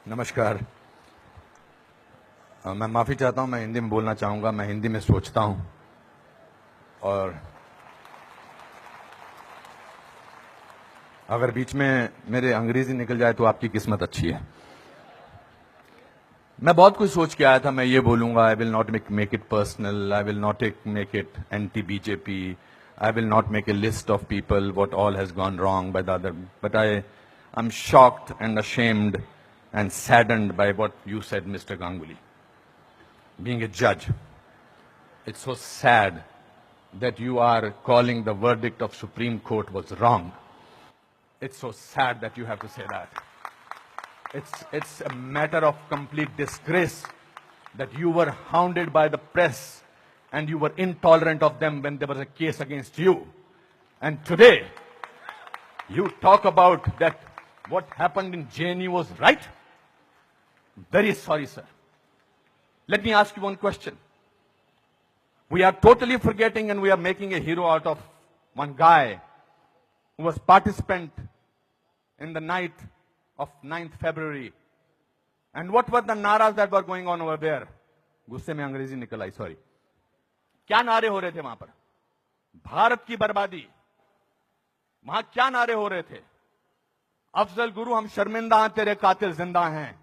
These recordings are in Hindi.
नमस्कार। मैं माफ़ी चाहता हूं, मैं हिंदी में बोलना चाहूँगा। मैं हिंदी में सोचता हूं और अगर बीच में मेरे अंग्रेजी निकल जाए तो आपकी किस्मत अच्छी है। मैं बहुत कुछ सोच के आया था। मैं ये बोलूँगा, I will not make it personal, I will not make it anti BJP, I will not make a list of people what all has gone wrong by the other, but I am shocked and ashamed and saddened by what you said, Mr. Ganguly. Being a judge, it's so sad that you are calling the verdict of Supreme Court was wrong. It's so sad that you have to say that. It's a matter of complete disgrace that you were hounded by the press and you were intolerant of them when there was a case against you. And today, you talk about that what happened in JNU was right? Very sorry, sir. Let me ask you one question. We are totally forgetting and we are making a hero out of one guy who was participant in the night of 9th February. And what were the naras that were going on over there? गुस्से में अंग्रेजी निकल आई, सॉरी। क्या नारे हो रहे थे वहां पर? भारत की बर्बादी। वहां क्या नारे हो रहे थे? अफजल गुरु, हम शर्मिंदा हैं, तेरे कातिल जिंदा हैं।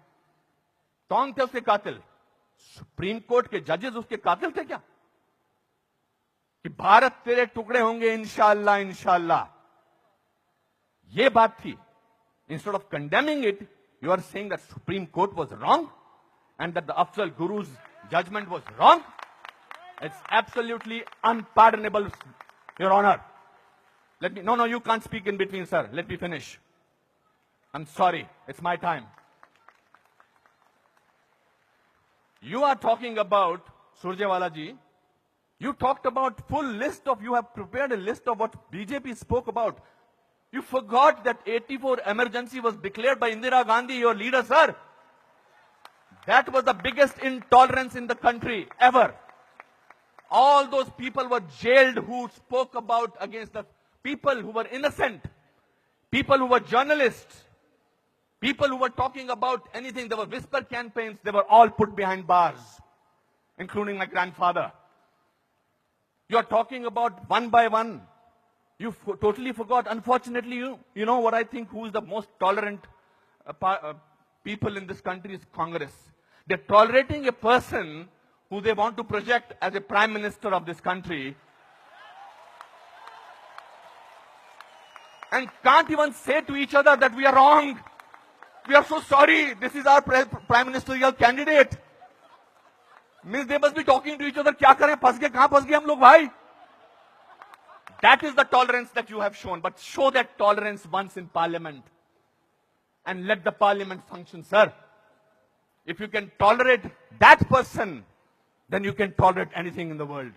कौन थे उसके कातिल? सुप्रीम कोर्ट के जजेस उसके कातिल थे क्या? कि भारत तेरे टुकड़े होंगे इंशाअल्लाह इंशाअल्लाह, ये बात थी। Instead of condemning it, you are saying that Supreme Court was wrong and that the Afzal Guru's judgment was wrong. It's absolutely unpardonable, your honour. Let me, no, you can't speak in between, sir. Let me finish. I'm sorry, it's my time. You are talking about, Surjewala ji, you talked about full list of, you have prepared a list of what BJP spoke about. You forgot that 84 emergency was declared by Indira Gandhi, your leader, sir. That was the biggest intolerance in the country ever. All those people were jailed who spoke about against the people who were innocent, people who were journalists, people who were talking about anything. There were whisper campaigns. They were all put behind bars, including my grandfather. You are talking about one by one. You totally forgot. Unfortunately, you know what I think, who is the most tolerant people in this country is Congress. They're tolerating a person who they want to project as a prime minister of this country and can't even say to each other that we are wrong. We are so sorry. This is our prime ministerial candidate. Means they must be talking to each other. क्या करें? फंस गए, कहां फंस गए हम लोग भाई? That is the tolerance that you have shown. But show that tolerance once in parliament and let the parliament function, sir. If you can tolerate that person, then you can tolerate anything in the world.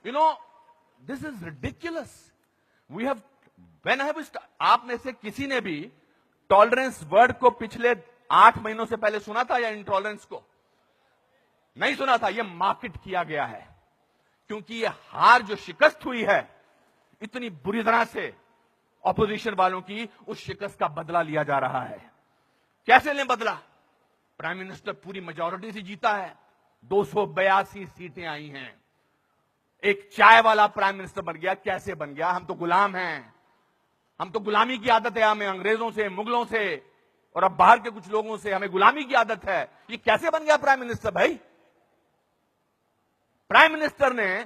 You know, this is ridiculous. We have, when I was, आप में से किसी ने भी टॉलरेंस वर्ड को पिछले 8 महीनों से पहले सुना था या इंटॉलरेंस को? नहीं सुना था। ये मार्केट किया गया है क्योंकि ये हार जो शिकस्त हुई है इतनी बुरी तरह से ऑपोजिशन वालों की, उस शिकस्त का बदला लिया जा रहा है। कैसे लें बदला? प्राइम मिनिस्टर पूरी मेजॉरिटी से जीता है, 282 सीटें आई हैं। एक चाय वाला प्राइम मिनिस्टर बन गया। कैसे बन गया? हम तो गुलाम हैं, हम तो गुलामी की आदत है, हमें अंग्रेजों से, मुगलों से और अब बाहर के कुछ लोगों से हमें गुलामी की आदत है। ये कैसे बन गया प्राइम मिनिस्टर भाई? प्राइम मिनिस्टर ने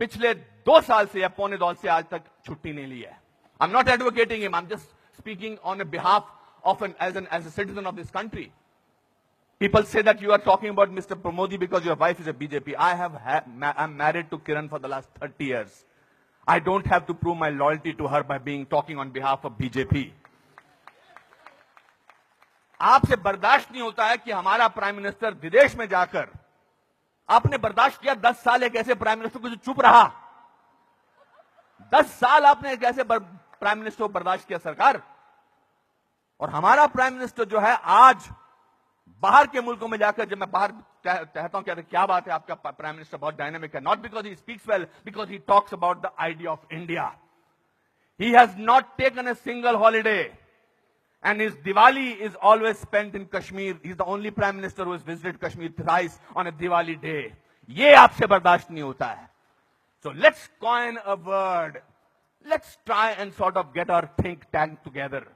पिछले 2 साल से या पौने 2 से आज तक छुट्टी नहीं ली है। I am not advocating him, I am just speaking on behalf of as a citizen of this country. People say that you are talking about Mr. Pramodi because your wife is a BJP. I'm married to Kiran for the last 30 years. I don't have to prove my loyalty to her by talking on behalf of BJP. आपसे बर्दाश्त नहीं होता है कि हमारा प्राइम मिनिस्टर विदेश में जाकर, आपने बर्दाश्त किया 10 साल एक ऐसे प्राइम मिनिस्टर को जो चुप रहा। 10 साल आपने एक ऐसे प्राइम मिनिस्टर को बर्दाश्त किया सरकार। और हमारा प्राइम मिनिस्टर जो है आज बाहर के मुल्कों में जाकर, जब मैं बाहर कहता हूं क्या बात है आपका प्राइम मिनिस्टर बहुत डायनामिक है, not because he speaks well, because he talks about the idea of India. He has not taken a single holiday. And his Diwali is always spent in Kashmir. He's the only Prime Minister who has visited Kashmir thrice on a Diwali day. ये आपसे बर्दाश्त नहीं होता है. So let's coin a word. Let's try and sort of get our think tank together.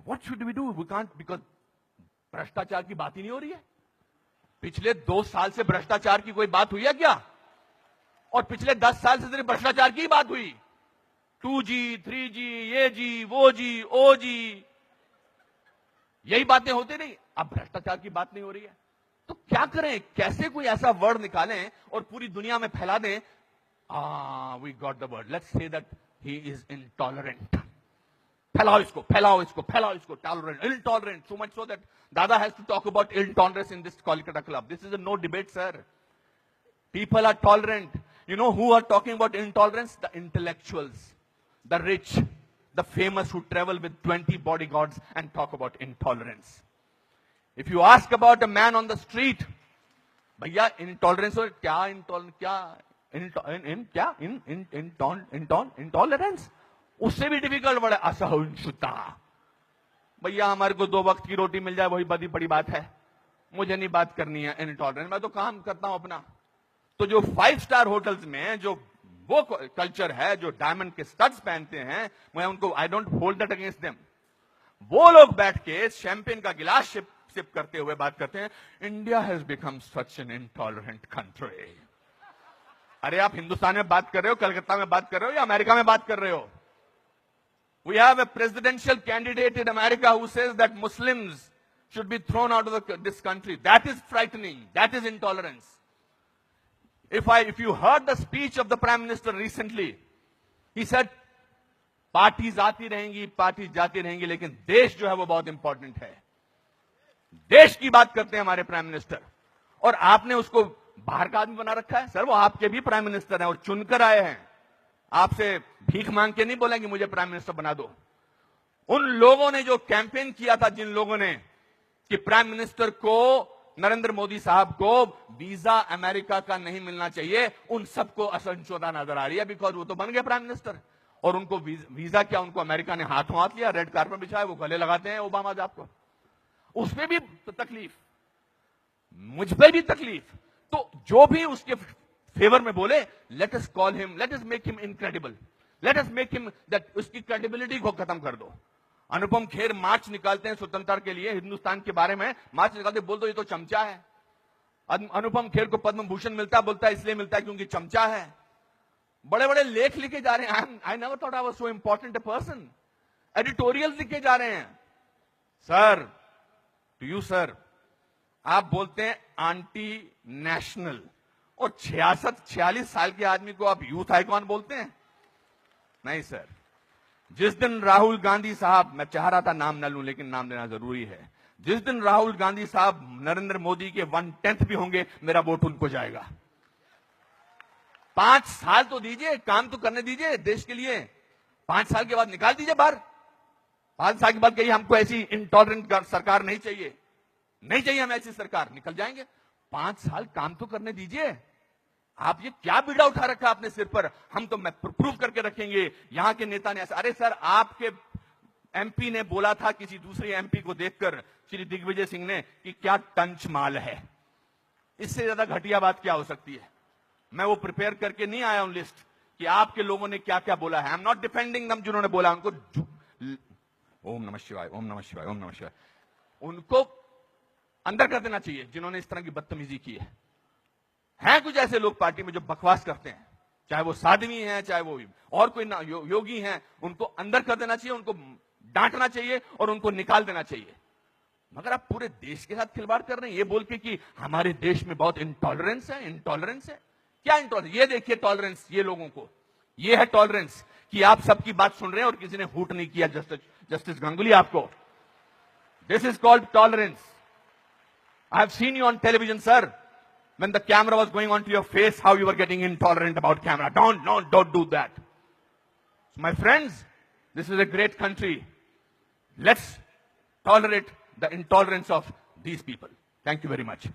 What should we do? We can't, because भ्रष्टाचार की बात ही नहीं हो रही है. पिछले 2 साल से भ्रष्टाचार की कोई बात हुई है क्या? और पिछले 10 साल से सिर्फ भ्रष्टाचार की बात हुई. 2G, 3G, ये जी, वो जी, ओ जी, यही बातें होती नहीं. अब भ्रष्टाचार की बात नहीं हो रही है. तो क्या करें? कैसे कोई ऐसा वर्ड निकालें और पूरी दुनिया में फैला दें? We got the word. Let's say that he is intolerant. फैलाओ इसको, फैलाओ इसको, फैलाओ इसको. Tolerant, intolerant. So much so that Dada has to talk about intolerance in this Kolkata club. This is a no debate, sir. People are tolerant. You know who are talking about intolerance? The intellectuals, the rich, the famous who travel with 20 bodyguards and talk about intolerance. If you ask about a man on the street, भैया intolerance और क्या intolerance उससे भी डिफिकल्ट बड़ा असहिष्णुता. भैया हमारे को 2 वक्त की रोटी मिल जाए वही बड़ी बात है. मुझे नहीं बात करनी है इनटॉलरेंस. मैं तो काम करता हूं अपना. तो जो 5 स्टार होटल्स में जो वो कल्चर है, जो डायमंड के स्टड्स पहनते हैं, मैं उनको I don't hold that against them. वो लोग बैठ के शैंपेन का गिलास सिप करते हुए बात करते हैं, India has become such an intolerant country. अरे आप हिंदुस्तान में बात कर रहे हो, कलकत्ता में बात कर रहे हो या अमेरिका में बात कर रहे हो? We have a presidential candidate in America who says that Muslims should be thrown out of this country. That is frightening. That is intolerance. If you heard the speech of the Prime Minister recently, he said, parties आती रहेंगी, पार्टीज जाती रहेंगी, लेकिन देश जो है वो बहुत इंपॉर्टेंट है. देश की बात करते हैं हमारे प्राइम मिनिस्टर. और आपने उसको बाहर का आदमी बना रखा है. सर वो आपके भी प्राइम मिनिस्टर हैं और चुनकर आए हैं. आपसे भीख मांग के नहीं बोलेंगे मुझे प्राइम मिनिस्टर बना दो. उन लोगों ने जो कैंपेन किया था, जिन लोगों ने कि प्राइम मिनिस्टर को, नरेंद्र मोदी साहब को वीजा अमेरिका का नहीं मिलना चाहिए, उन सबको असहिष्णुता नजर आ रही है. बिकॉज वो तो बन गए प्राइम मिनिस्टर और उनको वीजा क्या, उनको अमेरिका ने हाथों हाथ लिया, रेड कार्पेट बिछाया, वो गले लगाते हैं ओबामा साहब को. उसमें भी तकलीफ, मुझ पर भी तकलीफ. तो जो भी उसके फेवर में बोले, let us call him, let us make him incredible, let us make him that, उसकी क्रेडिबिलिटी को खत्म कर दो. अनुपम खेर मार्च निकालते हैं स्वतंत्रता के लिए, हिंदुस्तान के बारे में मार्च निकालते, बोल दो ये तो चमचा है. अनुपम खेर को पद्म भूषण मिलता है, बोलता है इसलिए मिलता है क्योंकि चमचा है. बड़े बड़े लेख लिखे जा रहे हैं. I never thought I was so important a person. Editorial लिखे जा रहे हैं. सर, टू यू सर, आप बोलते हैं आंटी नेशनल, और 46 साल के आदमी को आप यूथ आइकॉन बोलते हैं? नहीं सर. जिस दिन राहुल गांधी साहब, मैं चाह रहा था नाम न लूं लेकिन नाम लेना जरूरी है, जिस दिन राहुल गांधी साहब नरेंद्र मोदी के 1/10 भी होंगे, मेरा वोट उनको जाएगा. 5 साल तो दीजिए, काम तो करने दीजिए देश के लिए. 5 साल के बाद निकाल दीजिए बाहर. 5 साल के बाद कहिए हमको ऐसी इंटॉलरेंट सरकार नहीं चाहिए, नहीं चाहिए हमें ऐसी सरकार, निकल जाएंगे. 5 साल काम तो करने दीजिए. आप ये क्या बीड़ा उठा रखा है अपने सिर पर? हम तो मैं प्रूव करके रखेंगे, यहां के नेता ने ऐसा. अरे सर, आपके एमपी ने बोला था किसी दूसरे एमपी को देखकर, श्री दिग्विजय सिंह ने, कि क्या टंच माल है. इससे ज्यादा घटिया बात क्या हो सकती है? मैं वो प्रिपेयर करके नहीं आया हूं लिस्ट कि आपके लोगों ने क्या क्या बोला है. आई एम नॉट डिफेंडिंग दम. जिन्होंने बोला उनको ओम नमः शिवाय, ओम नमः शिवाय, ओम नमः शिवाय, उनको अंदर कर देना चाहिए जिन्होंने इस तरह की बदतमीजी की है. हैं कुछ ऐसे लोग पार्टी में जो बकवास करते हैं, चाहे वो साध्वी हैं, चाहे वो और कोई योगी हैं, उनको अंदर कर देना चाहिए, उनको डांटना चाहिए और उनको निकाल देना चाहिए. मगर आप पूरे देश के साथ खिलवाड़ कर रहे हैं ये बोल के कि हमारे देश में बहुत इंटॉलरेंस है. इंटॉलरेंस है क्या? इंटॉलरेंस ये देखिए, टॉलरेंस ये लोगों को, ये है टॉलरेंस कि आप सबकी बात सुन रहे हैं और किसी ने हूट नहीं किया. जस्टिस गांगुली, आपको this is called tolerance. I have seen you on television, sir, when the camera was going onto your face, how you were getting intolerant about camera. Don't do that. So my friends, this is a great country. Let's tolerate the intolerance of these people. Thank you very much.